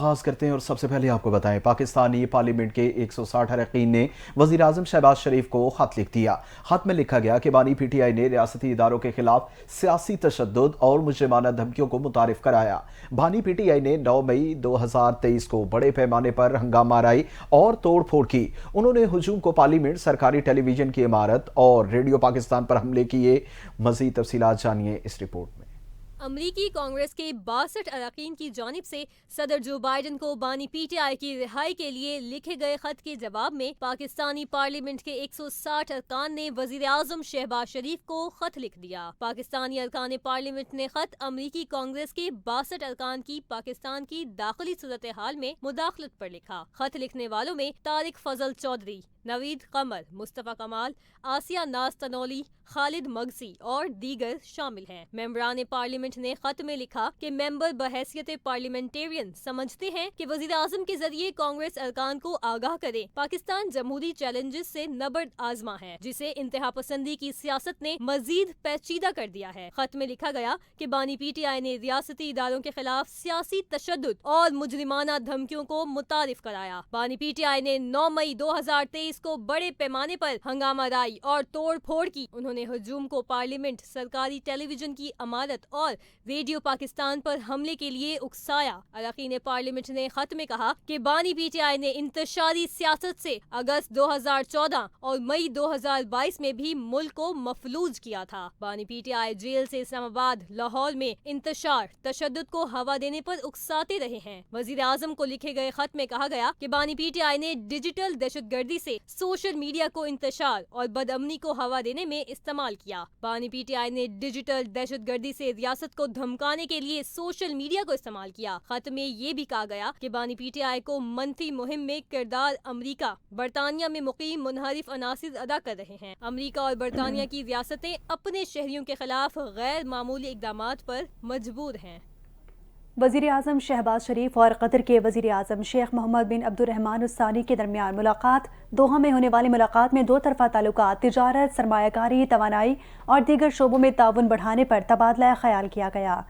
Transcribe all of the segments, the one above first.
آغاز کرتے ہیں اور سب سے پہلے آپ کو بتائیں پاکستانی پارلیمنٹ کے 160 اراکین نے وزیر اعظم شہباز شریف کو خط لکھ دیا۔ خط میں لکھا گیا کہ بانی پی ٹی آئی نے ریاستی اداروں کے خلاف سیاسی تشدد اور مجرمانہ دھمکیوں کو متعارف کرایا۔ بانی پی ٹی آئی نے 9 مئی 2023 کو بڑے پیمانے پر ہنگامہ آرائی اور توڑ پھوڑ کی۔ انہوں نے ہجوم کو پارلیمنٹ، سرکاری ٹیلی ویژن کی عمارت اور ریڈیو پاکستان پر حملے کیے۔ مزید تفصیلات جانیے اس رپورٹ میں۔ امریکی کانگریس کے 62 اراکین کی جانب سے صدر جو بائیڈن کو بانی پی ٹی آئی کی رہائی کے لیے لکھے گئے خط کے جواب میں پاکستانی پارلیمنٹ کے 160 ارکان نے وزیر اعظم شہباز شریف کو خط لکھ دیا۔ پاکستانی ارکان پارلیمنٹ نے خط امریکی کانگریس کے 62 ارکان کی پاکستان کی داخلی صورتحال میں مداخلت پر لکھا۔ خط لکھنے والوں میں طارق فضل چودھری، نوید قمر، مصطفیٰ کمال، آسیہ ناز تنولی، خالد مگسی اور دیگر شامل ہیں۔ ممبران پارلیمنٹ نے خط میں لکھا کہ ممبر بحیثیت پارلیمنٹیرین سمجھتے ہیں کہ وزیر اعظم کے ذریعے کانگریس ارکان کو آگاہ کریں۔ پاکستان جمہوری چیلنجز سے نبرد آزما ہے جسے انتہا پسندی کی سیاست نے مزید پیچیدہ کر دیا ہے۔ خط میں لکھا گیا کہ بانی پی ٹی آئی نے ریاستی اداروں کے خلاف سیاسی تشدد اور مجرمانہ دھمکیوں کو متعارف کرایا۔ بانی پی ٹی آئی نے 9 مئی 2023 کو بڑے پیمانے پر ہنگامہ آرائی اور توڑ پھوڑ کی۔ انہوں نے ہجوم کو پارلیمنٹ، سرکاری ٹیلی ویژن کی عمارت اور ریڈیو پاکستان پر حملے کے لیے اکسایا۔ اراکین پارلیمنٹ نے خط میں کہا کہ بانی پی ٹی آئی نے انتشاری سیاست سے اگست 2014 اور مئی 2022 میں بھی ملک کو مفلوج کیا تھا۔ بانی پی ٹی آئی جیل سے اسلام آباد، لاہور میں انتشار، تشدد کو ہوا دینے پر اکساتے رہے ہیں۔ وزیر اعظم کو لکھے گئے خط میں کہا گیا کہ بانی پی ٹی آئی نے ڈیجیٹل دہشت گردی سے سوشل میڈیا کو انتشار اور بدامنی کو ہوا دینے میں استعمال کیا۔ بانی پی ٹی آئی نے ڈیجیٹل دہشت گردی سے ریاست کو دھمکانے کے لیے سوشل میڈیا کو استعمال کیا۔ خط میں یہ بھی کہا گیا کہ بانی پی ٹی آئی کو منفی مہم میں کردار امریکہ، برطانیہ میں مقیم منحرف عناصر ادا کر رہے ہیں۔ امریکہ اور برطانیہ کی ریاستیں اپنے شہریوں کے خلاف غیر معمولی اقدامات پر مجبور ہیں۔ وزیر اعظم شہباز شریف اور قطر کے وزیر اعظم شیخ محمد بن عبد الرحمن الثانی کے درمیان ملاقات۔ دوحہ میں ہونے والی ملاقات میں دو طرفہ تعلقات، تجارت، سرمایہ کاری، توانائی اور دیگر شعبوں میں تعاون بڑھانے پر تبادلہ خیال کیا گیا۔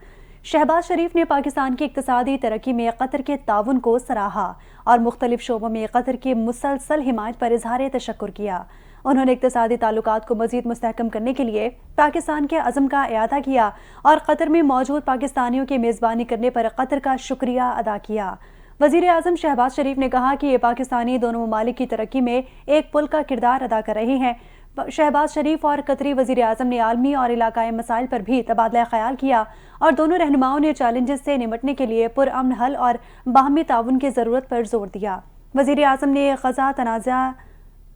شہباز شریف نے پاکستان کی اقتصادی ترقی میں قطر کے تعاون کو سراہا اور مختلف شعبوں میں قطر کی مسلسل حمایت پر اظہار تشکر کیا۔ انہوں نے اقتصادی تعلقات کو مزید مستحکم کرنے کے لیے پاکستان کے عزم کا اعادہ کیا اور قطر میں موجود پاکستانیوں کی میزبانی کرنے پر قطر کا شکریہ ادا کیا۔ وزیر اعظم شہباز شریف نے کہا کہ یہ پاکستانی دونوں ممالک کی ترقی میں ایک پل کا کردار ادا کر رہے ہیں۔ شہباز شریف اور قطری وزیر اعظم نے عالمی اور علاقائی مسائل پر بھی تبادلہ خیال کیا اور دونوں رہنماؤں نے چیلنجز سے نمٹنے کے لیے پرامن حل اور باہمی تعاون کی ضرورت پر زور دیا۔ وزیر اعظم نے غزہ تنازع،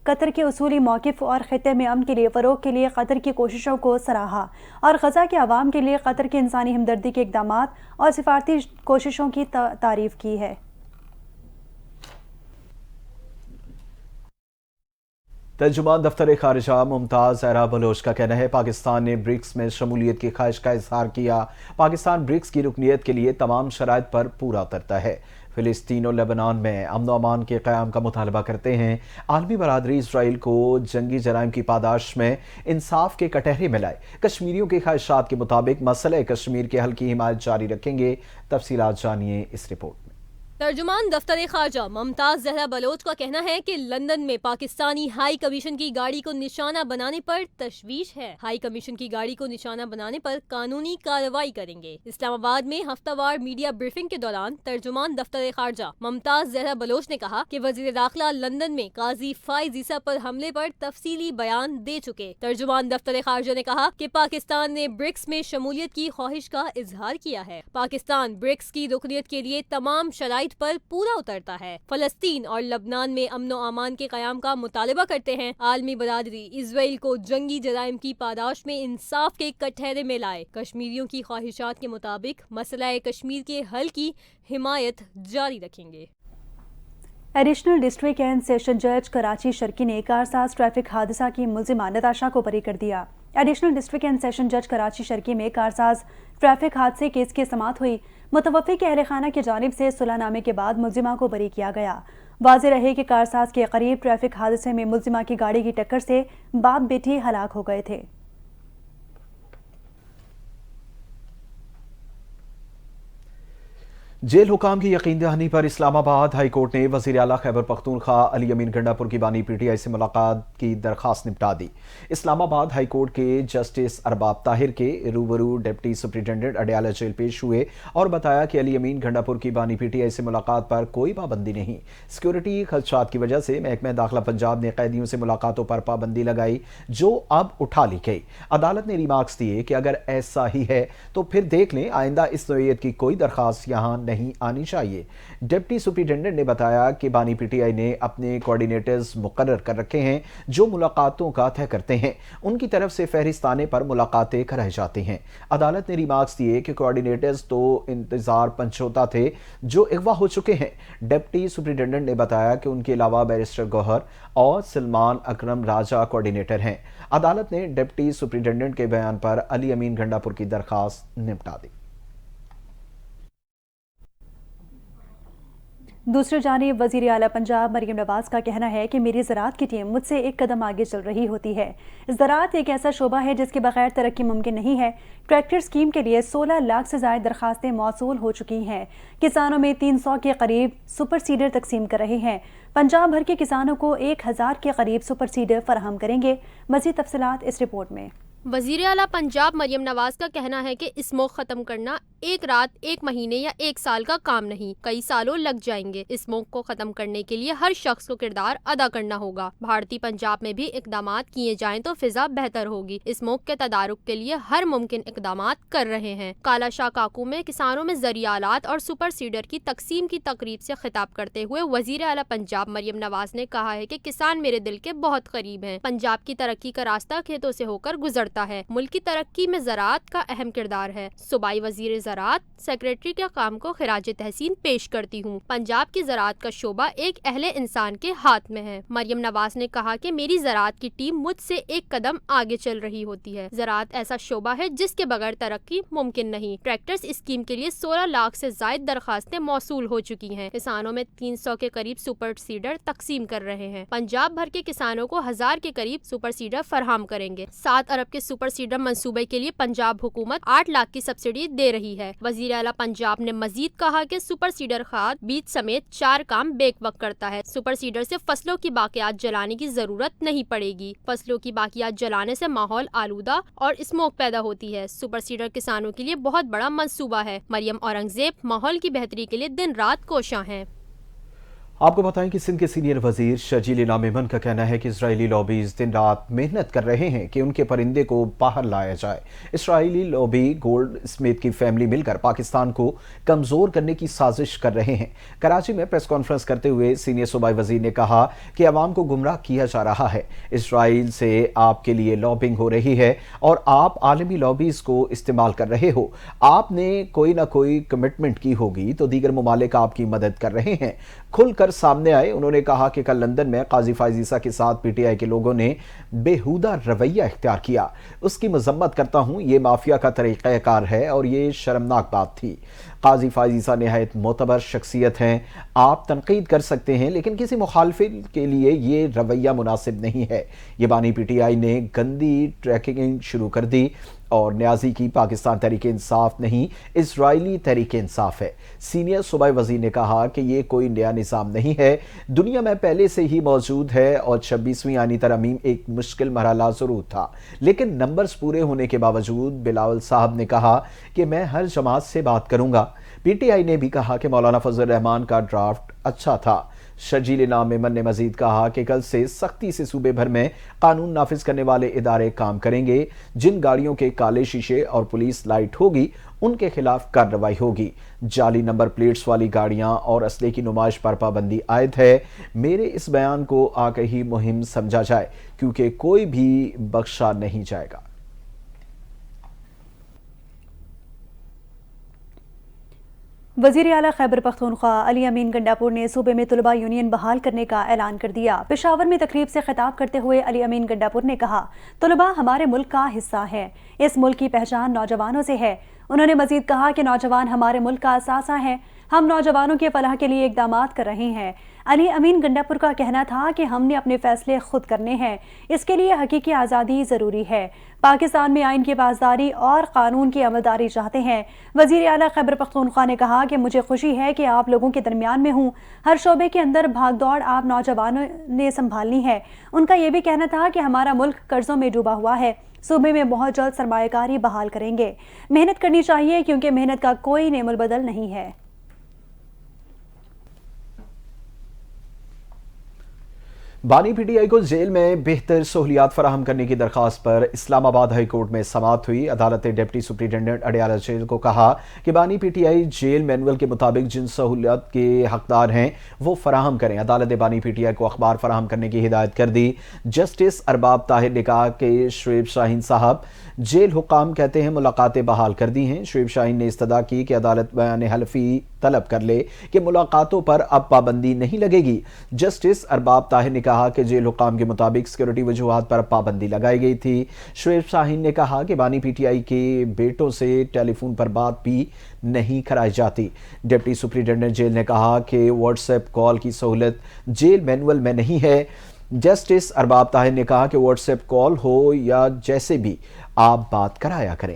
قطر کے اصولی موقف اور خطے میں امن کے لیے فروغ کے لیے قطر کی کوششوں کو سراہا اور غزہ کے عوام کے لیے قطر کے انسانی ہمدردی کے اقدامات اور سفارتی کوششوں کی تعریف کی ہے۔ ترجمان دفتر خارجہ ممتاز زہرا بلوچ کا کہنا ہے پاکستان نے برکس میں شمولیت کی خواہش کا اظہار کیا۔ پاکستان برکس کی رکنیت کے لیے تمام شرائط پر پورا اترتا ہے۔ فلسطین اور لبنان میں امن و امان کے قیام کا مطالبہ کرتے ہیں۔ عالمی برادری اسرائیل کو جنگی جرائم کی پاداش میں انصاف کے کٹہرے میں لائے۔ کشمیریوں کی خواہشات کے مطابق مسئلہ کشمیر کے حل کی حمایت جاری رکھیں گے۔ تفصیلات جانیے اس رپورٹ میں۔ ترجمان دفتر خارجہ ممتاز زہرا بلوچ کا کہنا ہے کہ لندن میں پاکستانی ہائی کمیشن کی گاڑی کو نشانہ بنانے پر تشویش ہے۔ ہائی کمیشن کی گاڑی کو نشانہ بنانے پر قانونی کارروائی کریں گے۔ اسلام آباد میں ہفتہ وار میڈیا بریفنگ کے دوران ترجمان دفتر خارجہ ممتاز زہرا بلوچ نے کہا کہ وزیر داخلہ لندن میں قاضی فائز عیسیٰ پر حملے پر تفصیلی بیان دے چکے۔ ترجمان دفتر خارجہ نے کہا کہ پاکستان نے برکس میں شمولیت کی خواہش کا اظہار کیا ہے۔ پاکستان برکس کی رکنیت کے لیے تمام شرائط پر پورا اترتا ہے۔ فلسطین اور لبنان میں امن و امان کے قیام کا مطالبہ کرتے ہیں۔ عالمی برادری اسرائیل کو جنگی جرائم کی پاداش میں انصاف کے کٹہرے میں لائے۔ کشمیریوں کی خواہشات کے مطابق مسئلہ کشمیر کے حل کی حمایت جاری رکھیں گے۔ ایڈیشنل ڈسٹرکٹ اینڈ سیشن جج کراچی شرکی نے کارساز ٹریفک حادثہ کی ملزمہ نتاشا کو بری کر دیا۔ ایڈیشنل ڈسٹرکٹ اینڈ سیشن جج کراچی شرکی میں کارساز ٹریفک حادثے کیس کی سماعت ہوئی۔ متوفی کے اہل خانہ کی جانب سے صلح نامے کے بعد ملزمہ کو بری کیا گیا۔ واضح رہے کہ کارساز کے قریب ٹریفک حادثے میں ملزمہ کی گاڑی کی ٹکر سے باپ بیٹی ہلاک ہو گئے تھے۔ जेल हुकाम की यकीन दहानी पर इस्लामाबाद हाई कोर्ट ने वज़ीर आला खैबर पख्तूनख्वा अली अमीन गंडापुर की बानी पीटीआई से मुलाकात की दरख्वास्त निपटा दी। इस्लामाबाद हाई कोर्ट के जस्टिस अरबाब ताहिर के रूबरू डिप्टी सुप्रिंटेंडेंट अडयाला जेल पेश हुए और बताया कि अली अमीन गंडापुर की बानी पीटीआई से मुलाकात पर कोई पाबंदी नहीं। सिक्योरिटी खदशात की वजह से महकमा दाखिला पंजाब ने कैदियों से मुलाकातों पर पाबंदी लगाई, जो अब उठा ली गई। अदालत ने रिमार्क्स दिए कि अगर ऐसा ही है तो फिर देख लें, आइंदा इस नौइयत की कोई दरख्वास्त यहाँ नहीं आनी चाहिए। डिप्टी सुप्रिंटेंडेंट ने बताया कि बानी पीटीआई ने अपने कोऑर्डिनेटर्स मुकर्रर कर रखे हैं जो मुलाकातों का तय करते हैं। उनकी तरफ से फहरिस्त आने पर मुलाकातें कराई जाती हैं। अदालत ने रिमार्क्स दिए कि कोऑर्डिनेटर्स तो इंतजार पंचोता थे जो अगवा हो चुके हैं। डिप्टी सुप्रिंटेंडेंट ने बताया कि उनके अलावा बैरिस्टर गौहर और सलमान अकरम राजा कोऑर्डिनेटर हैं। अदालत ने डिप्टी सुप्रिंटेंडेंट के बयान पर अली अमीन गंडापुर की दरखास्त निपटा दी। दूसरी जानिब वज़ीर आला पंजाब मरियम नवाज का कहना है कि मेरी ज़राअत की टीम मुझसे एक कदम आगे चल रही होती है। ज़राअत एक ऐसा शोबा है जिसके बगैर तरक्की मुमकिन नहीं है। ट्रैक्टर स्कीम के लिए 16 लाख से ज़ायद दरखास्तें मौसूल हो चुकी हैं। किसानों में 300 के करीब सुपर सीडर तकसीम कर रहे हैं। पंजाब भर के किसानों को 1000 के करीब सुपर सीडर फराहम करेंगे। मज़ीद तफसीलात इस रिपोर्ट में। वज़ीर आला पंजाब मरियम नवाज का कहना है कि स्मोक खत्म करना एक रात, एक महीने या एक साल का काम नहीं, कई सालों लग जाएंगे। स्मोक को खत्म करने के लिए हर शख्स को किरदार अदा करना होगा। भारतीय पंजाब में भी इकदामात किए जाएं तो फिजा बेहतर होगी। स्मोक के तदारुक के लिए हर मुमकिन इकदामात कर रहे हैं। काला शाह काकू में किसानों में ज़रियालात और सुपर सीडर की तकसीम की तकरीब से खिताब करते हुए वज़ीर आला पंजाब मरियम नवाज ने कहा है कि किसान मेरे दिल के बहुत करीब हैं। पंजाब की तरक्की का रास्ता खेतों से होकर गुजरता है। मुल्क की तरक्की में ज़राअत का अहम किरदार है। सूबाई वज़ीर ज़राअत सेक्रेटरी के काम को खिराज तहसीन पेश करती हूँ। पंजाब की ज़राअत का शोबा एक अहले इंसान के हाथ में है। मरियम नवाज ने कहा कि मेरी ज़राअत की टीम मुझसे एक कदम आगे चल रही होती है। ज़राअत ऐसा शोबा है जिसके बगैर तरक्की मुमकिन नहीं। ट्रैक्टर्स स्कीम के लिए 16 लाख से ज़ायद दरखास्तें मौसूल हो चुकी हैं। किसानों में 300 के करीब सुपर सीडर तकसीम कर रहे हैं। पंजाब भर के किसानों को 1000 के करीब सुपर सीडर फराहम करेंगे। 7 अरब के सुपर सीडर मंसूबे के लिए पंजाब हुकूमत 8 लाख की सब्सिडी दे रही है। वज़ीर आला पंजाब ने मजीद कहा कि सुपर सीडर खाद बीज समेत 4 काम बेक वक्त करता है। सुपर सीडर से फसलों की बाकियात जलाने की जरूरत नहीं पड़ेगी। फसलों की बाकियात जलाने से माहौल आलूदा और स्मोक पैदा होती है। सुपर सीडर किसानों के लिए बहुत बड़ा मंसूबा है। मरियम औरंगजेब माहौल की बेहतरी के लिए दिन रात कोशां हैं। आपको बताएं कि सिंध के सीनियर वजीर शर्जील मेमन का कहना है कि इजरायली लॉबीज दिन रात मेहनत कर रहे हैं कि उनके परिंदे को बाहर लाया जाए। इजरायली लॉबी गोल्ड स्मिथ की फैमिली मिलकर पाकिस्तान को कमजोर करने की साजिश कर रहे हैं। कराची में प्रेस कॉन्फ्रेंस करते हुए सीनियर सूबाई वजीर ने कहा कि अवाम को गुमराह किया जा रहा है। इसराइल से आपके लिए लॉबिंग हो रही है और आप आलमी लॉबीज को इस्तेमाल कर रहे हो। आपने कोई ना कोई कमिटमेंट की होगी तो दीगर ममालिक आपकी मदद कर रहे हैं। खुलकर सामने आए। उन्होंने कहा कि कल लंदन में काजी फायज ईसा के साथ पीटीआई के लोगों ने बेहुदा रवैया इख्तियार किया। उसकी मजम्मत करता हूं, ये माफिया का तरीक़ाकार है और ये शर्मनाक बात थी। काजी फायज ईसा निहायत मोतबर शख्सियत हैं। आप तनकीद कर सकते हैं लेकिन किसी मुखालफिन के लिए ये रवैया मुनासिब नहीं है। ये बानी पीटीआई ने गंदी ट्रैकिंग शुरू कर दी और न्याजी की पाकिस्तान तहरीक इंसाफ नहीं, इजरायली तहरीक इंसाफ है। सीनियर सूबाई वजीर ने कहा कि ये कोई नया निज़ाम नहीं है, दुनिया में पहले से ही मौजूद है और 26वीं आनी तरमीम एक मुश्किल मरहला ज़रूर था, लेकिन नंबर्स पूरे होने के बावजूद बिलावल साहब ने कहा कि मैं हर जमात से बात करूंगा। पीटीआई ने भी कहा कि मौलाना फजल रहमान का ड्राफ्ट अच्छा था। शर्जील मेमन ने मजीद कहा कि कल से सख्ती से सूबे भर में कानून नाफिज करने वाले इदारे काम करेंगे। जिन गाड़ियों के काले शीशे और पुलिस लाइट होगी उनके खिलाफ कार्रवाई होगी। जाली नंबर प्लेट्स वाली गाड़ियां और असले की नुमाइश पर पाबंदी आयद है। मेरे इस बयान को आगे ही मुहिम समझा जाए क्योंकि कोई भी बख्शा नहीं जाएगा। वज़ीर आला खैबर पख्तूनख्वा अली अमीन गंडापुर ने सूबे में तलबा यूनियन बहाल करने का ऐलान कर दिया। पेशावर में तकरीब से खिताब करते हुए अली अमीन गंडापुर ने कहा, तलबा हमारे मुल्क का हिस्सा है। इस मुल्क की पहचान नौजवानों से है। उन्होंने मजीद कहा कि नौजवान हमारे मुल्क का असासा है। ہم نوجوانوں کے فلاح کے لیے اقدامات کر رہے ہیں۔ علی امین گنڈاپور کا کہنا تھا کہ ہم نے اپنے فیصلے خود کرنے ہیں، اس کے لیے حقیقی آزادی ضروری ہے۔ پاکستان میں آئین کی پاسداری اور قانون کی عملداری چاہتے ہیں۔ وزیر اعلیٰ خیبر پختونخوا نے کہا کہ مجھے خوشی ہے کہ آپ لوگوں کے درمیان میں ہوں، ہر شعبے کے اندر بھاگ دوڑ آپ نوجوانوں نے سنبھالنی ہے۔ ان کا یہ بھی کہنا تھا کہ ہمارا ملک قرضوں میں ڈوبا ہوا ہے، صوبے میں بہت جلد سرمایہ کاری بحال کریں گے۔ محنت کرنی چاہیے کیونکہ محنت کا کوئی نعم البدل نہیں ہے۔ بانی پی ٹی آئی کو جیل میں بہتر سہولیات فراہم کرنے کی درخواست پر اسلام آباد ہائی کورٹ میں سماعت ہوئی۔ عدالت نے ڈپٹی سپرنٹینڈنٹ اڈیالہ جیل کو کہا کہ بانی PTI jail manual کے مطابق جن سہولیات کے حقدار ہیں وہ فراہم کریں۔ عدالت نے بانی پی ٹی آئی کو اخبار فراہم کرنے کی ہدایت کر دی۔ جسٹس ارباب طاہر نے کہا کہ شعیب شاہین صاحب جیل حکام کہتے ہیں ملاقاتیں بحال کر دی ہیں۔ شعیب شاہین نے استدعا کی کہ عدالت بیان حلفی طلب کر لے کہ ملاقاتوں پر اب پابندی نہیں لگے گی۔ جسٹس ارباب طاہر نے کہا کہ جیل حکام کے مطابق سیکورٹی وجوہات پر پابندی لگائی گئی تھی۔ شعیب شاہین نے کہا کہ بانی پی ٹی آئی کے بیٹوں سے ٹیلی فون پر بات بھی نہیں کرائی جاتی۔ ڈپٹی سپرنٹینڈنٹ جیل نے کہا کہ واٹس ایپ کال کی سہولت جیل مینول میں نہیں ہے۔ جسٹس ارباب طاہر نے کہا کہ واٹس ایپ کال ہو یا جیسے بھی آپ بات کرایا کریں۔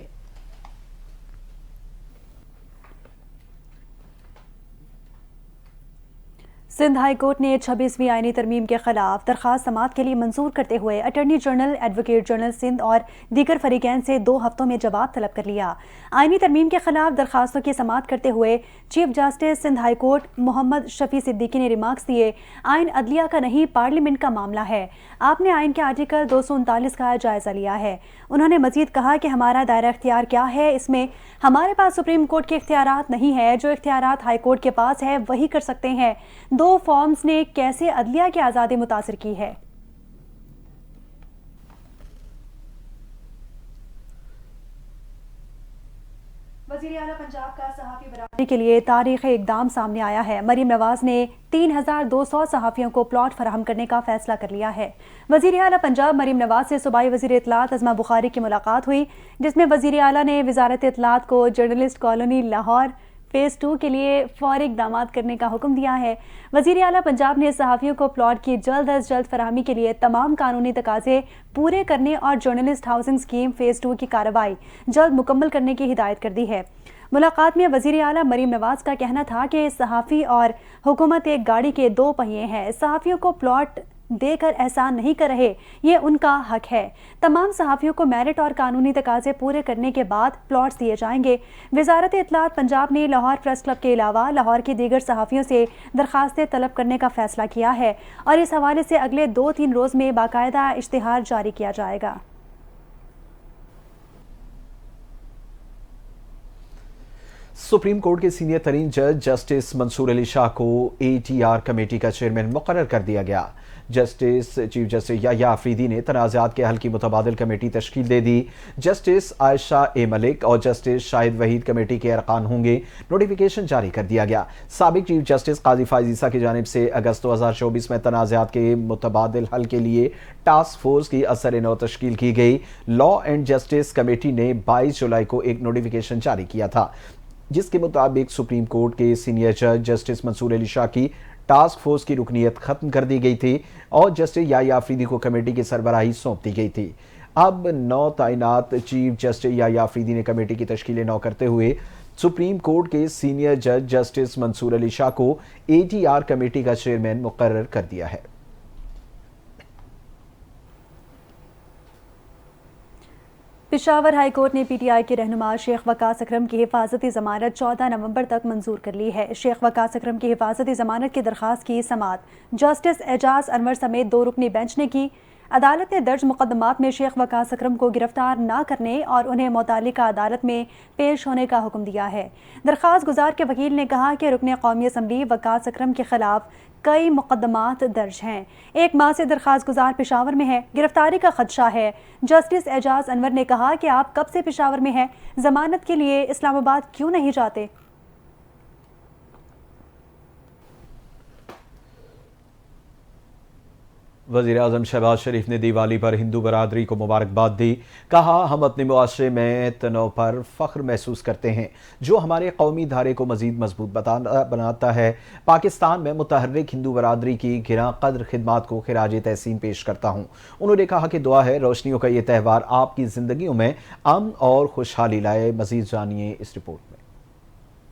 سندھ ہائی کورٹ نے 26ویں آئینی ترمیم کے خلاف درخواست سماعت کے لیے منظور کرتے ہوئے attorney general, advocate general Sindh اور دیگر فریقین سے 2 ہفتوں میں جواب طلب کر لیا۔ آئینی ترمیم کے خلاف درخواستوں کی سماعت کرتے ہوئے chief justice Sindh high court Muhammad Shafi Siddiqui نے ریمارکس دیے، آئین عدلیہ کا نہیں پارلیمنٹ کا معاملہ ہے۔ آپ نے آئین کے آرٹیکل 239 کا جائزہ لیا ہے۔ انہوں نے مزید کہا کہ ہمارا دائرہ اختیار کیا ہے، اس میں ہمارے پاس سپریم کورٹ کے اختیارات نہیں ہے، جو اختیارات ہائی کورٹ کے پاس ہے وہی کر سکتے ہیں۔ 2 فارمز نے کیسے عدلیہ کی آزادی متاثر کی ہے؟ وزیر اعلیٰ پنجاب کا صحافی برادری کے لیے تاریخی اقدام سامنے آیا ہے۔ مریم نواز نے 3200 صحافیوں کو پلاٹ فراہم کرنے کا فیصلہ کر لیا ہے۔ وزیر اعلیٰ پنجاب مریم نواز سے صوبائی وزیر اطلاعات عظمیٰ بخاری کی ملاقات ہوئی، جس میں وزیر اعلیٰ نے وزارت اطلاعات کو جرنلسٹ کالونی لاہور فیز 2 کے لیے فوری اقدامات کرنے کا حکم دیا ہے۔ وزیر اعلیٰ پنجاب نے صحافیوں کو پلاٹ کی جلد از جلد فراہمی کے لیے تمام قانونی تقاضے پورے کرنے اور جرنلسٹ ہاؤسنگ اسکیم فیز 2 کی کارروائی جلد مکمل کرنے کی ہدایت کر دی ہے۔ ملاقات میں وزیر اعلیٰ مریم نواز کا کہنا تھا کہ صحافی اور حکومت ایک گاڑی کے 2 پہیے ہیں، صحافیوں کو پلاٹ دے کر احسان نہیں کر رہے، یہ ان کا حق ہے۔ تمام صحافیوں کو میرٹ اور قانونی تقاضے پورے کرنے کے بعد پلاٹس دیے جائیں گے۔ وزارت اطلاعات پنجاب نے لاہور پریس کلب کے علاوہ لاہور کی دیگر صحافیوں سے درخواستیں طلب کرنے کا فیصلہ کیا ہے اور اس حوالے سے اگلے 2-3 روز میں باقاعدہ اشتہار جاری کیا جائے گا۔ سپریم کورٹ کے سینئر ترین جج جسٹس منصور علی شاہ کو ATR کمیٹی کا چیئرمین مقرر کر دیا گیا۔ چیف جسٹس یحییٰ آفریدی نے تنازعات کے حل کی متبادل کمیٹی تشکیل دے دی۔ جسٹس عائشہ اے ملک اور جسٹس شاہد وحید کمیٹی کے ارکان ہوں گے۔ نوٹیفیکیشن جاری کر دیا گیا۔ سابق چیف جسٹس قاضی فائز عیسیٰ کی جانب سے اگست 2024 میں تنازعات کے متبادل حل کے لیے ٹاسک فورس کی اثر نو تشکیل کی گئی۔ لا اینڈ جسٹس کمیٹی نے 22 جولائی کو ایک نوٹیفیکیشن جاری کیا تھا، جس کے مطابق سپریم کورٹ کے سینئر جج جسٹس منصور علی شاہ کی ٹاسک فورس کی رکنیت ختم کر دی گئی تھی اور جسٹس یحییٰ آفریدی کو کمیٹی کی سربراہی سونپ دی گئی تھی۔ اب نو تعینات چیف جسٹس یحییٰ آفریدی نے کمیٹی کی تشکیل نو کرتے ہوئے سپریم کورٹ کے سینئر جج جسٹس منصور علی شاہ کو ATR کمیٹی کا چیئرمین مقرر کر دیا ہے۔ پشاور ہائی کورٹ نے PTI کے رہنما شیخ وقاص اکرم کی حفاظتی ضمانت 14 نومبر تک منظور کر لی ہے۔ شیخ وقاص اکرم کی حفاظتی ضمانت کی درخواست کی سماعت جسٹس اعجاز انور سمیت 2 رکنی بینچ نے کی۔ عدالت نے درج مقدمات میں شیخ وقاص اکرم کو گرفتار نہ کرنے اور انہیں متعلقہ عدالت میں پیش ہونے کا حکم دیا ہے۔ درخواست گزار کے وکیل نے کہا کہ رکن قومی اسمبلی وقاص اکرم کے خلاف کئی مقدمات درج ہیں، 1 ماہ سے درخواست گزار پشاور میں ہے، گرفتاری کا خدشہ ہے۔ جسٹس اعجاز انور نے کہا کہ آپ کب سے پشاور میں ہیں، ضمانت کے لیے اسلام آباد کیوں نہیں جاتے؟ वज़ीर-ए-आज़म शहबाज शरीफ ने दिवाली पर हिंदू बरादरी को मुबारकबाद दी। कहा, हम अपने मुआशरे में तनों पर फ़ख्र महसूस करते हैं जो हमारे कौमी धारे को मज़ीद मजबूत बनाता है। पाकिस्तान में मुतहर्रिक हिंदू बरादरी की गिरां कद्र खिदमात को खिराज तहसीन पेश करता हूँ। उन्होंने कहा कि दुआ है रोशनियों का ये त्यौहार आपकी ज़िंदगियों में अमन और खुशहाली लाए। मज़ीद जानिए इस रिपोर्ट में।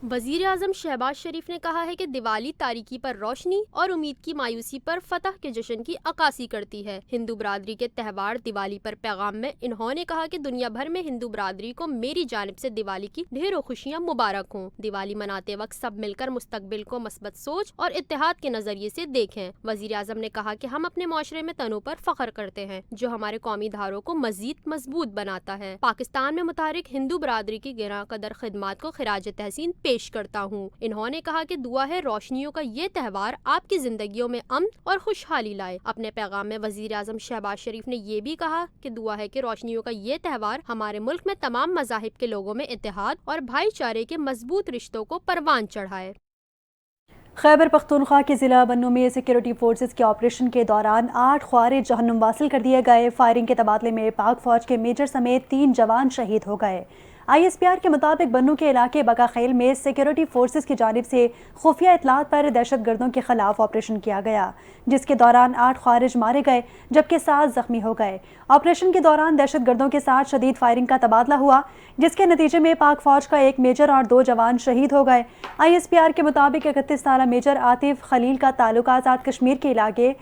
वजीर आजम शहबाज शरीफ ने कहा है कि दिवाली तारीकी पर रोशनी और उम्मीद की मायूसी पर फतह के जश्न की अक्कासी करती है। हिंदू बरादरी के त्यौहार दिवाली पर पैगाम में इन्होंने कहा कि दुनिया भर में हिंदू बरादरी को मेरी जानिब से दिवाली की ढेरों खुशियाँ मुबारक हों। दिवाली मनाते वक्त सब मिलकर मुस्तकबिल को मस्बत सोच और इत्तेहाद के नजरिए से देखें। वजीर आजम ने कहा कि हम अपने माशरे में तनों पर फख्र करते हैं जो हमारे कौमी धारों को मजीद मजबूत बनाता है। पाकिस्तान में मुतारिक हिंदू बरादरी की गिरां कदर खिदमात को खिराज तहसीन पेश करता हूँ। इन्होंने कहा कि दुआ है रोशनियों का ये त्यौहार आपकी जिंदगियों में अमन और खुशहाली लाए। अपने पैगाम में वजीर आजम शहबाज शरीफ ने ये भी कहा कि दुआ है कि रोशनियों का ये त्यौहार हमारे मुल्क में तमाम मज़ाहिब के लोगों में इत्तेहाद और भाईचारे के मजबूत रिश्तों को परवान चढ़ाए। खैबर पख्तूनख्वा के ज़िला बन्नू में सिक्योरिटी फोर्सेस के ऑपरेशन के दौरान 8 ख्वारिज जहन्नुम वासिल कर दिए गए। फायरिंग के तबादले में पाक फौज के मेजर समेत 3 जवान शहीद हो गए। ISPR के मुताबिक बन्नू के इलाके बकाखेल में सिक्योरिटी फोर्सेस की जानिब से खुफिया इतलात पर दहशत गर्दों के खिलाफ ऑपरेशन किया गया, जिसके दौरान 8 ख्वारिज मारे गए जबकि 7 जख्मी हो गए। ऑपरेशन के दौरान दहशत गर्दों के साथ शदीद फायरिंग का तबादला हुआ, जिसके नतीजे में पाक फौज का 1 मेजर और 2 जवान शहीद हो गए। ISPR के मुताबिक 31 साला मेजर आतिफ खलील का ताल्लुक आज़ाद कश्मीर के इलाके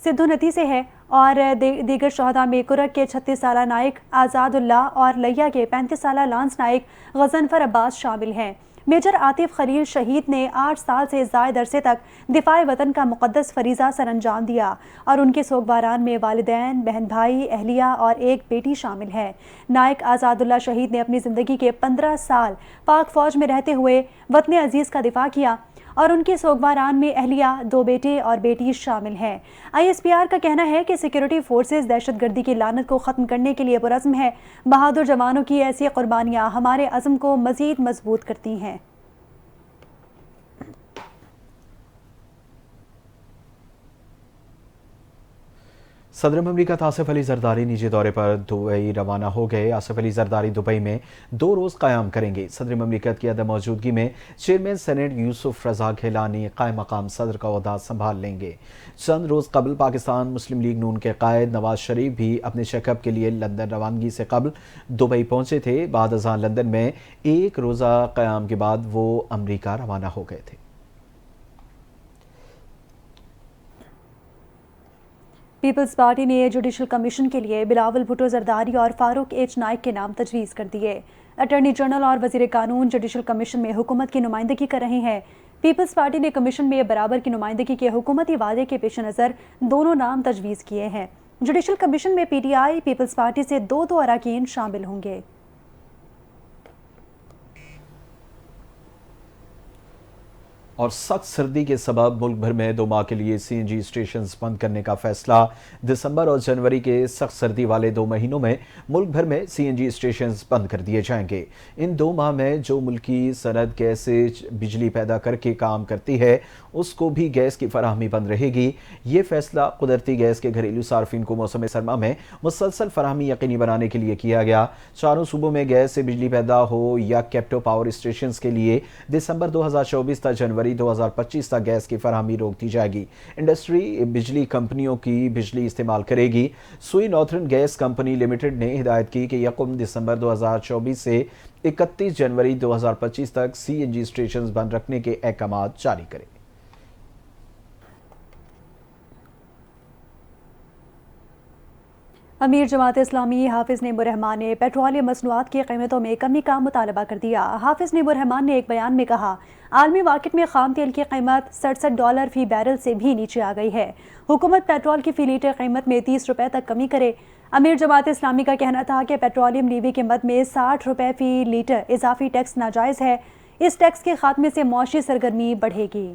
सिद्धू नती से है और दीगर शहदा में कुरक के 36 साला नाइक आज़ादुल्लाह और लैया के 35 साला लांस नाइक गजनफर अब्बास शामिल हैं। मेजर आतिफ खलील शहीद ने 8 साल से ज़ायद अरसे तक दिफाए वतन का मुक़द्दस फरीज़ा सर अंजाम दिया और उनके सोगवारान में वालिदैन, बहन भाई, अहलिया और एक बेटी शामिल है। नाइक आज़ादुल्लाह शहीद ने अपनी ज़िंदगी के 15 साल पाक फ़ौज में रहते हुए वतन अजीज़ का दिफा किया और उनके सोगवारान में अहलिया, 2 बेटे और बेटी शामिल हैं। ISPR का कहना है कि सिक्योरिटी फोर्सेस दहशतगर्दी की लानत को ख़त्म करने के लिए पुरज़्म है। बहादुर जवानों की ऐसी कुर्बानियाँ हमारे अज़्म को मज़ीद मजबूत करती हैं। सदर ममलिकत आसिफ अली जरदारी निजी दौरे पर दुबई रवाना हो गए। आसिफ अली जरदारी दुबई में 2 रोज़ क़याम करेंगे। सदर ममलिकत की अदम मौजूदगी में चेयरमैन सेनेट यूसुफ रज़ा गिलानी क़ायम मकाम सदर का ओहदा संभाल लेंगे। चंद रोज़ कबल पाकिस्तान मुस्लिम लीग नून के कायद नवाज शरीफ भी अपने चेकअप के लिए लंदन रवानगी से कबल दुबई पहुँचे थे। बाद अज़ां लंदन में 1 रोज़ा क़याम के बाद वो अमरीका रवाना हो गए थे। पीपल्स पार्टी ने जुडिशल कमीशन के लिए बिलावल भुट्टो जरदारी और फारूक एच नाइक के नाम तजवीज़ कर दिए। अटॉर्नी जनरल और वज़ीर कानून जुडिशल कमीशन में हुकूमत की नुमाइंदगी कर रहे हैं। पीपल्स पार्टी ने कमीशन में बराबर की नुमाइंदगी के हुकूमती वादे के पेश नज़र दोनों नाम तजवीज़ किए हैं। जुडिशल कमीशन में PTI, पीपल्स पार्टी से 2 अरकान शामिल होंगे। और सख्त सर्दी के सबब मुल्क भर में 2 माह के लिए CNG स्टेशन बंद करने का फैसला। दिसंबर और जनवरी के सख्त सर्दी वाले 2 महीनों में मुल्क भर में CNG स्टेशन बंद कर दिए जाएंगे। इन 2 माह में जो मुल्की सनद गैस से बिजली पैदा करके काम करती है उसको भी गैस की फराहमी बंद रहेगी। ये फैसला कुदरती गैस के घरेलू सार्फिन को मौसम सरमा में मुसलसल फराहमी यकीनी बनाने के लिए किया गया। चारों सूबों में गैस से बिजली पैदा हो या कैप्टो पावर स्टेशन के लिए दिसंबर 2024 तक जनवरी 2025 तक गैस की फराहमी रोक दी जाएगी। इंडस्ट्री बिजली कंपनियों की बिजली इस्तेमाल करेगी। सुई नॉर्थर्न गैस कंपनी लिमिटेड ने हिदायत की कि 1 दिसंबर 2024 से 31 जनवरी 2025 तक CNG स्टेशन बंद रखने के अहकाम जारी करें। अमीर जमात इस्लामी हाफिज नेबुर रहमान ने पेट्रोलियम मसनूआत की कीमतों में कमी का मुतालबा कर दिया। हाफिज नेबुर रहमान ने एक बयान में कहा, आलमी मार्केट में खाम तेल की कीमत $67 फी बैरल से भी नीचे आ गई है। हुकूमत पेट्रोल की फ़ी लीटर कीमत में 30 रुपये तक कमी करे। अमीर जमात इस्लामी का कहना था कि पेट्रोलियम लीवी की कीमत में 60 रुपये फी लीटर इजाफी टैक्स नाजायज़ है। इस टैक्स के खात्मे से मौशी सरगर्मी बढ़ेगी।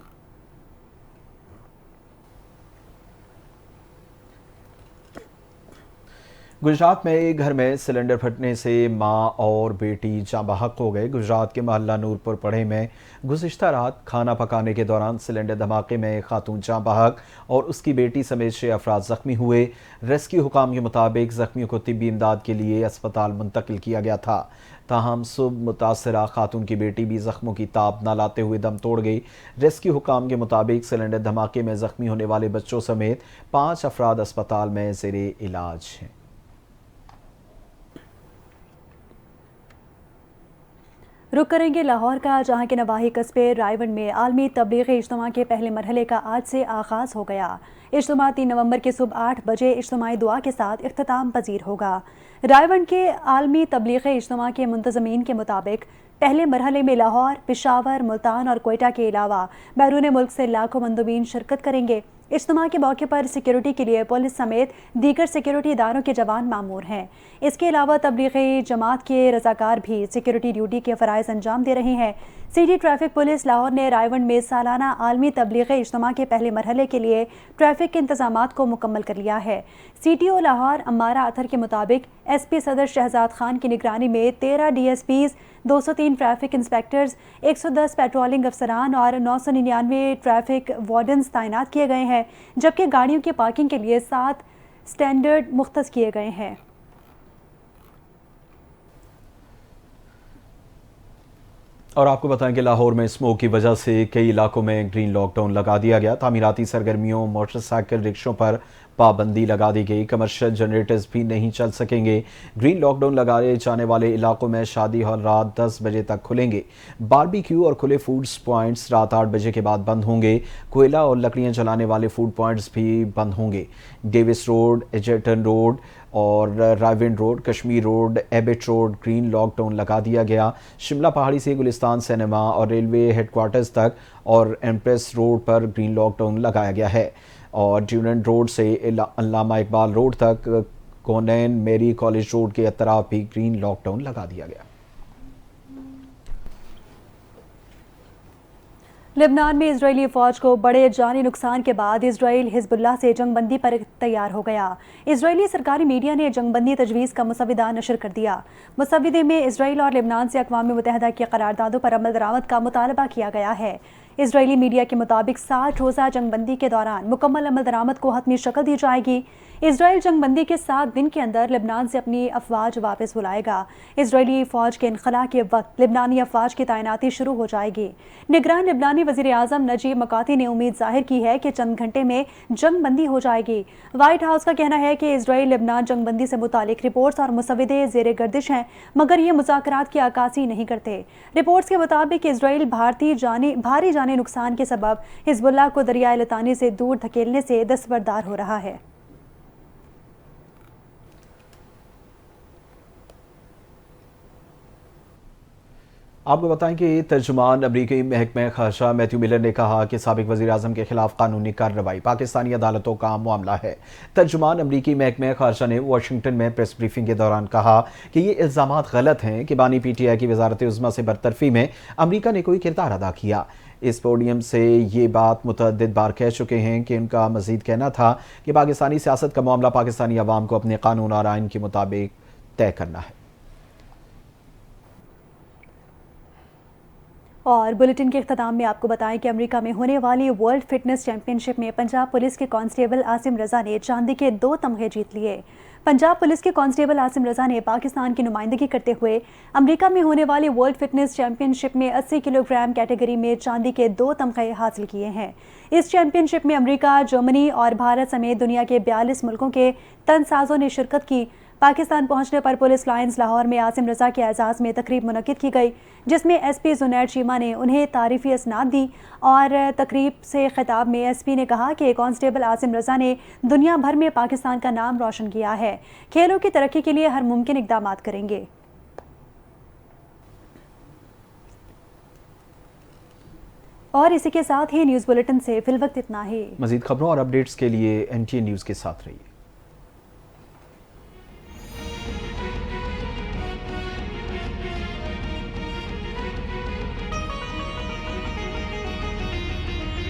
गुजरात में घर में सिलेंडर फटने से मां और बेटी जाँ बहक हो गए। गुजरात के मोहल्ला नूरपुर पढ़े में गुज़िश्ता रात खाना पकाने के दौरान सिलेंडर धमाके में एक खातून जाँ बहक और उसकी बेटी समेत 6 अफराद जख्मी हुए। रेस्क्यू हुकाम के मुताबिक जख्मियों को तिब्बी इमदाद के लिए अस्पताल मुंतकिल किया गया था। ताहम सुबह मुतासरा खातून की बेटी भी जख्मों की ताब न लाते हुए दम तोड़ गई। रेस्क्यू हुकाम के मुताबिक सिलेंडर धमाके में जख्मी होने वाले बच्चों समेत 5 अफराद अस्पताल में ज़ेरे इलाज हैं। रुक करेंगे लाहौर का, जहां के नवाही कस्बे रायवन में आलमी तबलीगी इज्तिमा के पहले मरहले का आज से आगाज़ हो गया। इज्तिमा 3 नवंबर की सुबह 8 बजे इज्तिमाई दुआ के साथ इख्तिताम पजीर होगा। रायवन के आलमी तबलीगी इज्तिमा के मुंतज़मीन के मुताबिक पहले मरहले में लाहौर, पेशावर, मुल्तान और कोयटा के अलावा बैरून मुल्क से लाखों मंदुबीन शिरकत करेंगे। इज्तिमा के मौके पर सिक्योरिटी के लिए पुलिस समेत दीगर सिक्योरिटी इदारों के जवान मामूर हैं। इसके अलावा तबलीगी जमात के रज़ाकार भी सिक्योरिटी ड्यूटी के फ़राइज़ अंजाम दे रहे हैं। सिटी ट्रैफिक पुलिस लाहौर ने रायवन में सालाना आलमी तबलीगी इज्तिमा के पहले मरहले के लिए ट्रैफिक के इंतजामात को मुकम्मल कर लिया है। CTO लाहौर अम्मारा अथर के मुताबिक SP सदर शहजाद खान की निगरानी में 13 DSPs, 203 ट्रैफिक इंस्पेक्टर्स, 110 पेट्रोलिंग अफसरान और 999 ट्रैफिक वार्डन्स तैनात किए गए हैं, जबकि गाड़ियों की पार्किंग के लिए 7 स्टैंडर्ड मुख्तस किए गए हैं। और आपको बताएं कि लाहौर में स्मोक की वजह से कई इलाकों में ग्रीन लॉकडाउन लगा दिया गया। तामीराती सरगर्मियों, मोटरसाइकिल रिक्शों पर पाबंदी लगा दी गई। कमर्शियल जनरेटर्स भी नहीं चल सकेंगे। ग्रीन लॉकडाउन लगाए जाने वाले इलाकों में शादी हॉल रात 10 बजे तक खुलेंगे। बारबेक्यू और खुले फूड्स पॉइंट्स रात 8 बजे के बाद बंद होंगे। कोयला और लकड़ियां जलाने वाले फूड पॉइंट्स भी बंद होंगे। डेविस रोड, एजर्टन रोड और Raiwind road, Kashmir road, Abbott road green lockdown लगा दिया गया। शिमला पहाड़ी से गुलिस्तान सिनेमा और रेलवे हेडक्वार्टर्स तक और एम्प्रेस रोड पर ग्रीन लॉकडाउन लगाया गया है। और ड्यूनेंट रोड से अल्लामा इकबाल रोड तक, कोनैन मेरी कॉलेज रोड के अतराफ भी ग्रीन लॉकडाउन लगा दिया गया। लेबनान में इजरायली फ़ौज को बड़े जानी नुकसान के बाद इसराइल हिजबुल्लाह से जंगबंदी पर तैयार हो गया। इजरायली सरकारी मीडिया ने जंगबंदी तजवीज़ का मुसविदा नशर कर दिया। मुसविदे में इसराइल और लेबनान से अक़वाम मुत्तहिदा की करारदादों पर अमल दरामद का मुतालबा किया गया है। इजरायली मीडिया के मुताबिक 60 रोज़ा जंगबंदी के दौरान मुकम्मल अमल दरामद को हतमी शक्ल दी जाएगी। इसराइल जंगबंदी के 7 दिन के अंदर लेबनान से अपनी अफवाज वापस बुलाएगा। इसराइली फ़ौज के इनखला के वक्त लेबनानी अफवाज की तैनाती शुरू हो जाएगी। निगरान लेबनानी वज़ीर आज़म नजीब मकाती ने उम्मीद जाहिर की है कि चंद घंटे में जंगबंदी हो जाएगी। वाइट हाउस का कहना है कि इसराइल लेबनान जंगबंदी से मुतालिक रिपोर्ट्स और मुसविदे ज़ेरे गर्दिश हैं, मगर ये मुज़ाकरात की अक्कासी नहीं करते। रिपोर्ट्स के मुताबिक इसराइल भारी जानी नुकसान के सबब हिजबुल्लाह को दरियाए लतानी से दूर धकेलने से दस्तबरदार हो रहा है। आपको बताएं कि तर्जुमान अमरीकी महकमा ख़ारजा मैथ्यू मिलर ने कहा कि साबिक वज़ीर आज़म के खिलाफ कानूनी कार्रवाई पाकिस्तानी अदालतों का मामला है। तर्जुमान अमरीकी महकमा ख़ारजा ने वाशिंगटन में प्रेस ब्रीफिंग के दौरान कहा कि ये इल्ज़ामात गलत हैं कि बानी PTI की वज़ारत उज़्मा से बरतरफी में अमरीका ने कोई किरदार अदा किया। इस पोडियम से ये बात मुतअद्दिद बार कह चुके हैं कि उनका मज़ीद कहना था कि पाकिस्तानी सियासत का मामला पाकिस्तानी अवाम को अपने कानून और आइन के मुताबिक तय करना है। और बुलेटिन के इख्तिताम में आपको बताएं कि अमेरिका में होने वाली वर्ल्ड फिटनेस चैंपियनशिप में पंजाब पुलिस के कांस्टेबल आसिम रजा ने चांदी के 2 तमगे जीत लिए। पंजाब पुलिस के कांस्टेबल आसिम रजा ने पाकिस्तान की नुमाइंदगी करते हुए अमेरिका में होने वाली वर्ल्ड फिटनेस चैंपियनशिप में 80 किलोग्राम कैटेगरी में चांदी के 2 तमगे हासिल किए हैं। इस चैंपियनशिप में अमेरिका, जर्मनी और भारत समेत दुनिया के 42 मुल्कों के तनसाजों ने शिरकत की। पाकिस्तान पहुंचने पर पुलिस लाइन्स लाहौर में आसिम रजा के एजाज़ में तकरीब मुनक्किद की गई, जिसमें SP जुनैर चीमा ने उन्हें तारीफ़ी असनाद दी। और तकरीब से खिताब में SP ने कहा कि कांस्टेबल आसिम रजा ने दुनिया भर में पाकिस्तान का नाम रोशन किया है, खेलों की तरक्की के लिए हर मुमकिन इक़दाम करेंगे। और इसी के साथ ही न्यूज़ बुलेटिन से फिलवक्त इतना ही। मज़ीद खबरों और अपडेट्स के लिए NTA न्यूज़ के साथ रहिए।